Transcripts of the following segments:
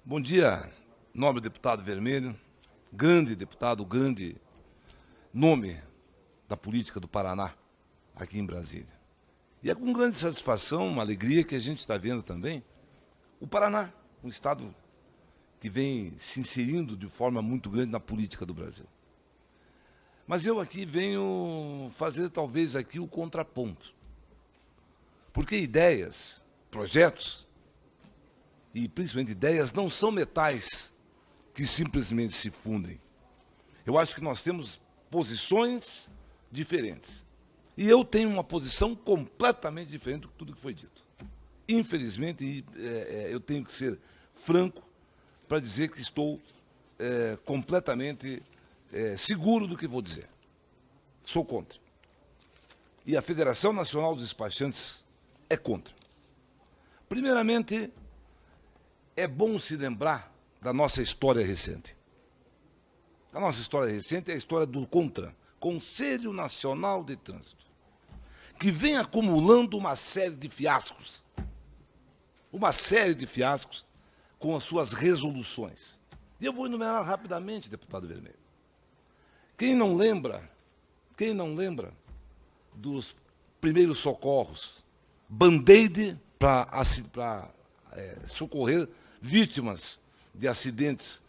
Bom dia, nobre deputado Vermelho, grande deputado, grande nome da política do Paraná, aqui em Brasília. E é com grande satisfação, uma alegria que a gente está vendo também o Paraná, um estado que vem se inserindo de forma muito grande na política do Brasil. Mas eu aqui venho fazer talvez aqui o contraponto. Porque ideias, projetos, e principalmente ideias, não são metais que simplesmente se fundem. Eu acho que nós temos posições diferentes. E eu tenho uma posição completamente diferente de tudo que foi dito. Infelizmente, eu tenho que ser franco para dizer que estou completamente seguro do que vou dizer. Sou contra. E a Federação Nacional dos Despachantes é contra. Primeiramente, é bom se lembrar da nossa história recente. A nossa história recente é a história do CONTRAN, Conselho Nacional de Trânsito, que vem acumulando uma série de fiascos. Uma série de fiascos com as suas resoluções. E eu vou enumerar rapidamente, deputado Vermelho. Quem não lembra dos primeiros socorros, Band-Aid para socorrer vítimas de acidentes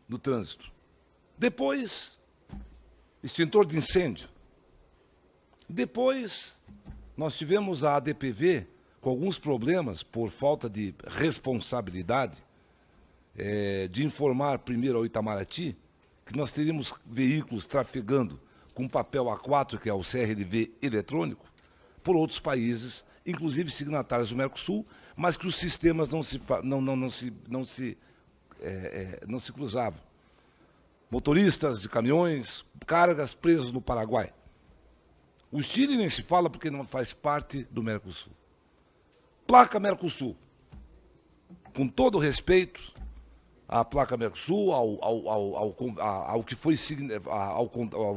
no trânsito. Depois, extintor de incêndio. Depois, nós tivemos a ADPV com alguns problemas por falta de responsabilidade de informar primeiro ao Itamaraty que nós teríamos veículos trafegando com papel A4, que é o CRLV eletrônico, por outros países, inclusive signatários do Mercosul, mas que os sistemas não se cruzavam. Motoristas de caminhões, cargas presos no Paraguai. O Chile nem se fala porque não faz parte do Mercosul. Placa Mercosul. Com todo respeito à placa Mercosul, ao que foi ao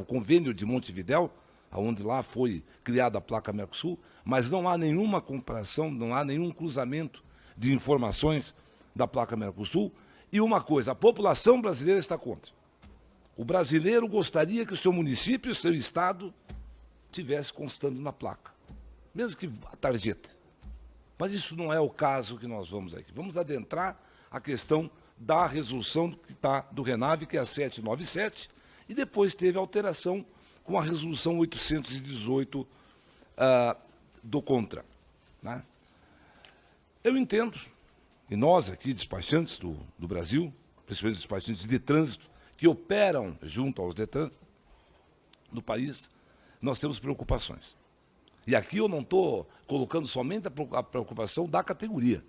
convênio de Montevidéu, onde lá foi criada a placa Mercosul, mas não há nenhuma comparação, não há nenhum cruzamento de informações da placa Mercosul. E uma coisa, a população brasileira está contra. O brasileiro gostaria que o seu município e o seu estado tivesse constando na placa, mesmo que a tarjeta. Mas isso não é o caso que nós vamos aqui. Vamos adentrar a questão da resolução que está do RENAVE, que é a 797, e depois teve alteração com a resolução 818 do CONTRAN. Né? Eu entendo, e nós aqui, despachantes do Brasil, principalmente despachantes de trânsito, que operam junto aos DETRAN do país, nós temos preocupações. E aqui eu não estou colocando somente a preocupação da categoria.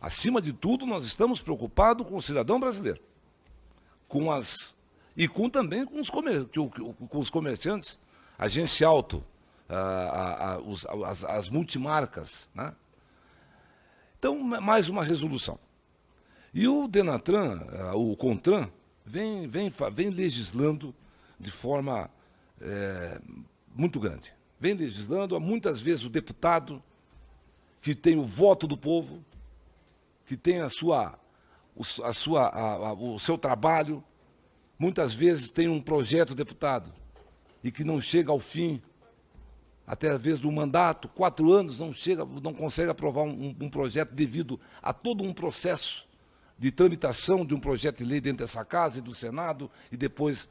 Acima de tudo, nós estamos preocupados com o cidadão brasileiro, também com os comerciantes, agência auto, as multimarcas. Né? Então, mais uma resolução. E o DENATRAN, o CONTRAN, vem legislando de forma muito grande. Vem legislando, muitas vezes o deputado, que tem o voto do povo, que tem o seu trabalho, muitas vezes tem um projeto deputado e que não chega ao fim, até às vezes do mandato, 4 anos, não consegue aprovar um projeto devido a todo um processo de tramitação de um projeto de lei dentro dessa casa e do Senado, e depois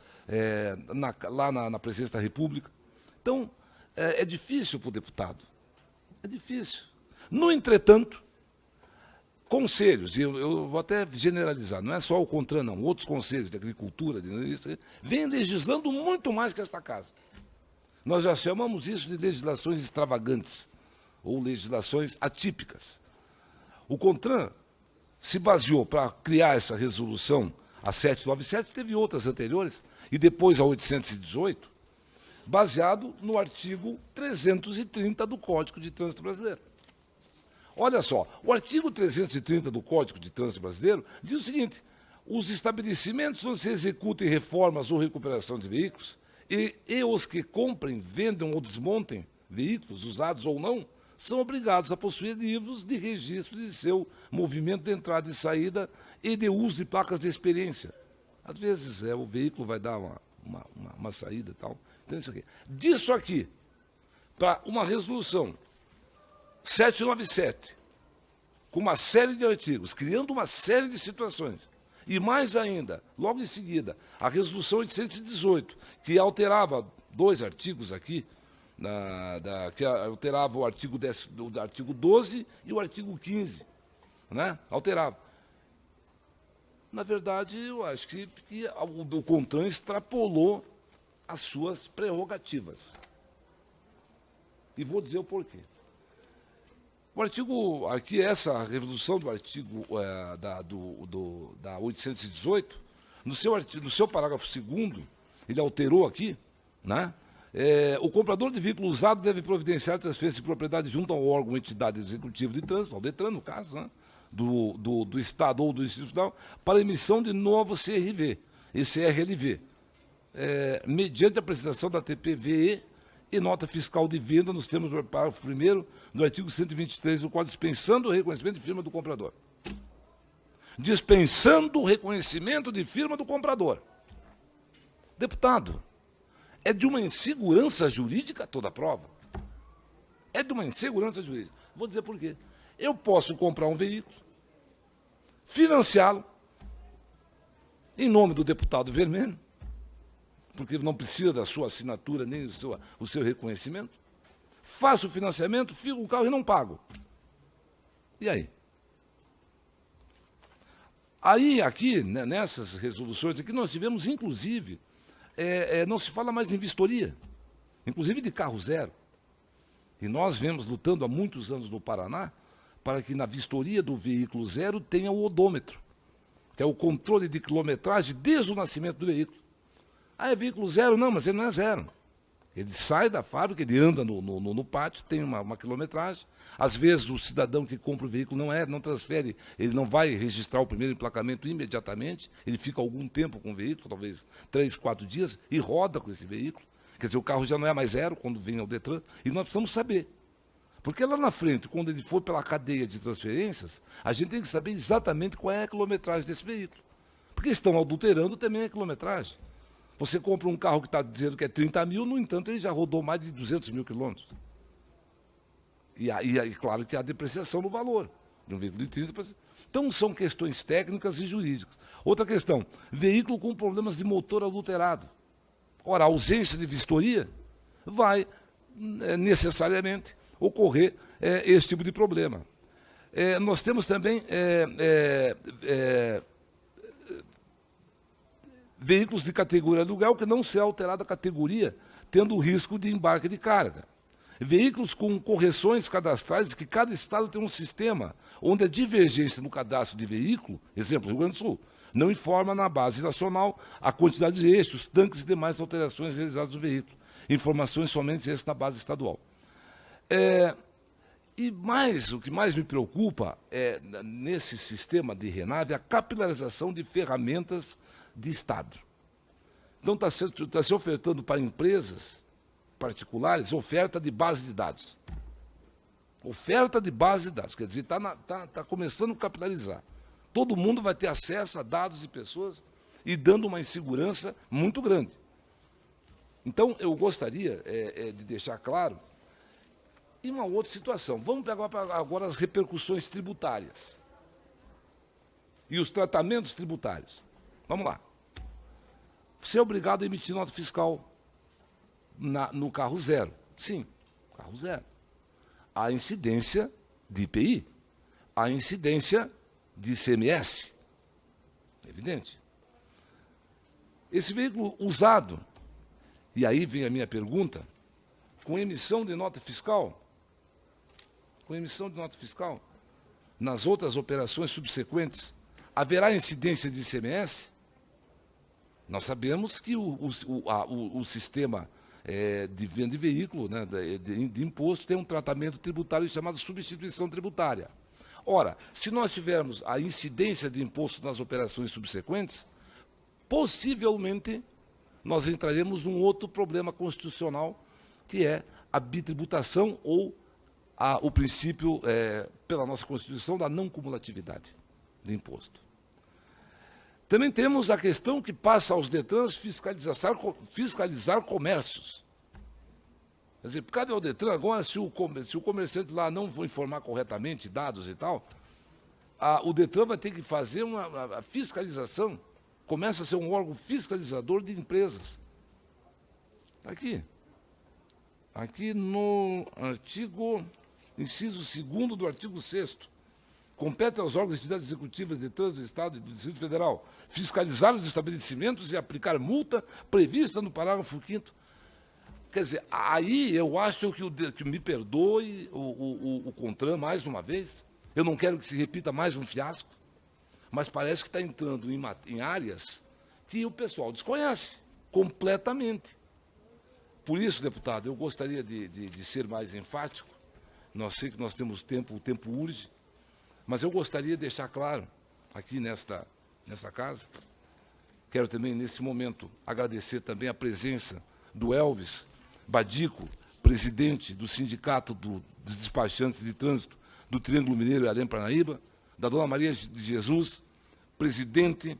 lá na Presidência da República. Então, é difícil para o deputado. É difícil. No entretanto, conselhos, e eu vou até generalizar, não é só o CONTRAN, não, outros conselhos de agricultura, vêm legislando muito mais que esta casa. Nós já chamamos isso de legislações extravagantes, ou legislações atípicas. O CONTRAN se baseou para criar essa resolução, a 797, teve outras anteriores, e depois a 818, baseado no artigo 330 do Código de Trânsito Brasileiro. Olha só, o artigo 330 do Código de Trânsito Brasileiro diz o seguinte: os estabelecimentos onde se executem reformas ou recuperação de veículos e os que comprem, vendam ou desmontem veículos, usados ou não, são obrigados a possuir livros de registro de seu movimento de entrada e saída e de uso de placas de experiência. Às vezes o veículo vai dar uma saída e tal. Então, isso aqui. Disso aqui, para uma resolução 797, com uma série de artigos, criando uma série de situações, e mais ainda, logo em seguida, a resolução 818, que alterava 2 artigos aqui, que alterava o artigo 12 e o artigo 15, né? Alterava. Na verdade, eu acho que o CONTRAN extrapolou as suas prerrogativas. E vou dizer o porquê. O artigo, aqui essa revolução do artigo da 818, no seu parágrafo 2º, ele alterou aqui, né? O comprador de veículo usado deve providenciar a transferência de propriedade junto ao órgão ou entidade executiva de trânsito, ao DETRAN, no caso, né? do Estado ou do Institucional, para emissão de novo CRV e CRLV, mediante a apresentação da TPVE e nota fiscal de venda nos termos do parágrafo 1º do artigo 123 do Código, dispensando o reconhecimento de firma do comprador. Dispensando o reconhecimento de firma do comprador. Deputado, é de uma insegurança jurídica toda a prova. É de uma insegurança jurídica. Vou dizer por quê. Eu posso comprar um veículo, financiá-lo, em nome do deputado Vermelho, porque não precisa da sua assinatura nem o seu reconhecimento, faço o financiamento, fico com o carro e não pago. E aí? Aí, aqui, né, nessas resoluções aqui, nós tivemos, inclusive, não se fala mais em vistoria, inclusive de carro zero. E nós vemos lutando há muitos anos no Paraná para que na vistoria do veículo zero tenha o odômetro, que é o controle de quilometragem desde o nascimento do veículo. Ah, é veículo zero? Não, mas ele não é zero. Ele sai da fábrica, ele anda no pátio, tem uma quilometragem. Às vezes o cidadão que compra o veículo não transfere, ele não vai registrar o primeiro emplacamento imediatamente, ele fica algum tempo com o veículo, talvez 3, 4 dias, e roda com esse veículo. Quer dizer, o carro já não é mais zero quando vem ao DETRAN, e nós precisamos saber. Porque lá na frente, quando ele for pela cadeia de transferências, a gente tem que saber exatamente qual é a quilometragem desse veículo. Porque estão adulterando também a quilometragem. Você compra um carro que está dizendo que é 30 mil, no entanto, ele já rodou mais de 200 mil quilômetros. E aí, claro que há depreciação no valor de um veículo de 30%. Então, são questões técnicas e jurídicas. Outra questão, veículo com problemas de motor adulterado. Ora, a ausência de vistoria vai necessariamente ocorrer esse tipo de problema. Nós temos também veículos de categoria aluguel que não se é alterada a categoria, tendo o risco de embarque de carga. Veículos com correções cadastrais, que cada estado tem um sistema, onde a divergência no cadastro de veículo, exemplo, Rio Grande do Sul, não informa na base nacional a quantidade de eixos, tanques e demais alterações realizadas no veículo. Informações somente essas na base estadual. E o que mais me preocupa nesse sistema de RENAVE, a capilarização de ferramentas de Estado. Então, está se ofertando para empresas particulares oferta de base de dados. Oferta de base de dados, quer dizer, está começando a capilarizar. Todo mundo vai ter acesso a dados de pessoas e dando uma insegurança muito grande. Então, eu gostaria de deixar claro. E uma outra situação. Vamos pegar agora as repercussões tributárias e os tratamentos tributários. Vamos lá. Você é obrigado a emitir nota fiscal no carro zero. Sim, carro zero. A incidência de IPI, a incidência de ICMS. Evidente. Esse veículo usado, e aí vem a minha pergunta, com emissão de nota fiscal, nas outras operações subsequentes, haverá incidência de ICMS? Nós sabemos que o sistema de venda de veículo, né, de imposto, tem um tratamento tributário chamado substituição tributária. Ora, se nós tivermos a incidência de imposto nas operações subsequentes, possivelmente nós entraremos num outro problema constitucional, que é a bitributação ou o princípio, pela nossa Constituição, da não cumulatividade de imposto. Também temos a questão que passa aos DETRANs fiscalizar comércios. Quer dizer, cabe ao DETRAN agora, se o comerciante lá não for informar corretamente dados e tal, o DETRAN vai ter que fazer a fiscalização, começa a ser um órgão fiscalizador de empresas. Está aqui. Aqui no artigo, inciso 2º do artigo 6º. Compete aos órgãos e entidades executivas de trânsito do Estado e do Distrito Federal fiscalizar os estabelecimentos e aplicar multa prevista no parágrafo 5º. Quer dizer, aí eu acho que me perdoe o CONTRAN mais uma vez. Eu não quero que se repita mais um fiasco, mas parece que está entrando em áreas que o pessoal desconhece completamente. Por isso, deputado, eu gostaria de ser mais enfático. Nós sei que nós temos tempo, o tempo urge, mas eu gostaria de deixar claro aqui nessa casa. Quero também, nesse momento, agradecer também a presença do Elvis Badico, presidente do Sindicato dos Despachantes de Trânsito do Triângulo Mineiro e Arém Parnaíba, da dona Maria de Jesus, presidente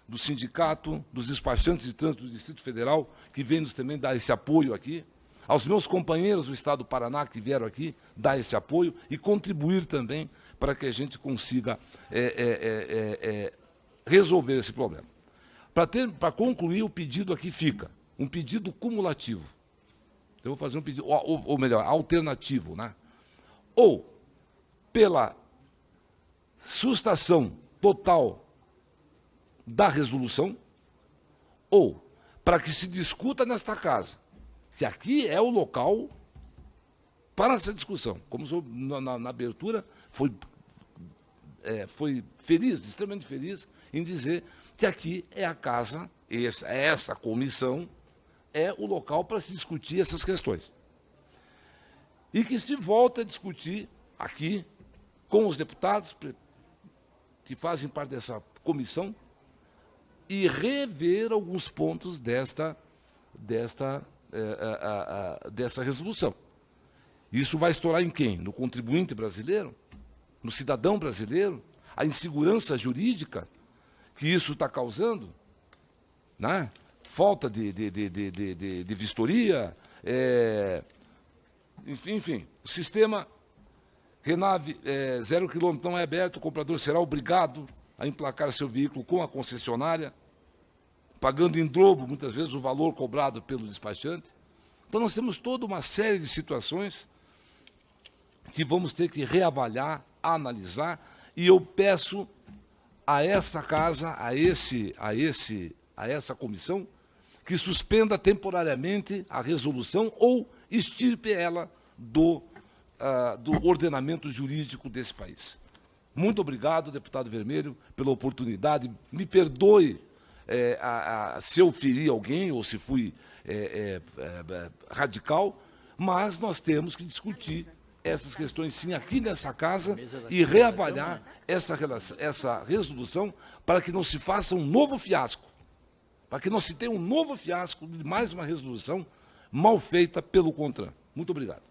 do Sindicato dos Despachantes de Trânsito do Distrito Federal, que vem nos também dar esse apoio aqui, aos meus companheiros do Estado do Paraná que vieram aqui dar esse apoio e contribuir também para que a gente consiga resolver esse problema. Para concluir, o pedido aqui fica, um pedido cumulativo. Eu vou fazer um pedido, ou melhor, alternativo, né? Ou pela sustação total da resolução, ou para que se discuta nesta casa, que aqui é o local para essa discussão. Como na abertura, foi feliz, extremamente feliz, em dizer que aqui é a casa, essa comissão, é o local para se discutir essas questões. E que se volta a discutir aqui, com os deputados que fazem parte dessa comissão, e rever alguns pontos dessa resolução. Isso vai estourar em quem? No contribuinte brasileiro? No cidadão brasileiro? A insegurança jurídica que isso está causando? Né? Falta de vistoria, enfim, o sistema Renave 0 km não é aberto, o comprador será obrigado a emplacar seu veículo com a concessionária, pagando em dobro, muitas vezes, o valor cobrado pelo despachante. Então, nós temos toda uma série de situações que vamos ter que reavaliar, analisar, e eu peço a essa casa, a essa comissão, que suspenda temporariamente a resolução ou extirpe ela do ordenamento jurídico desse país. Muito obrigado, deputado Vermelho, pela oportunidade. Me perdoe se eu feri alguém ou se fui radical, mas nós temos que discutir essas questões, sim, aqui nessa casa e reavaliar essa resolução para que não se faça um novo fiasco, para que não se tenha um novo fiasco de mais uma resolução mal feita pelo CONTRAN. Muito obrigado.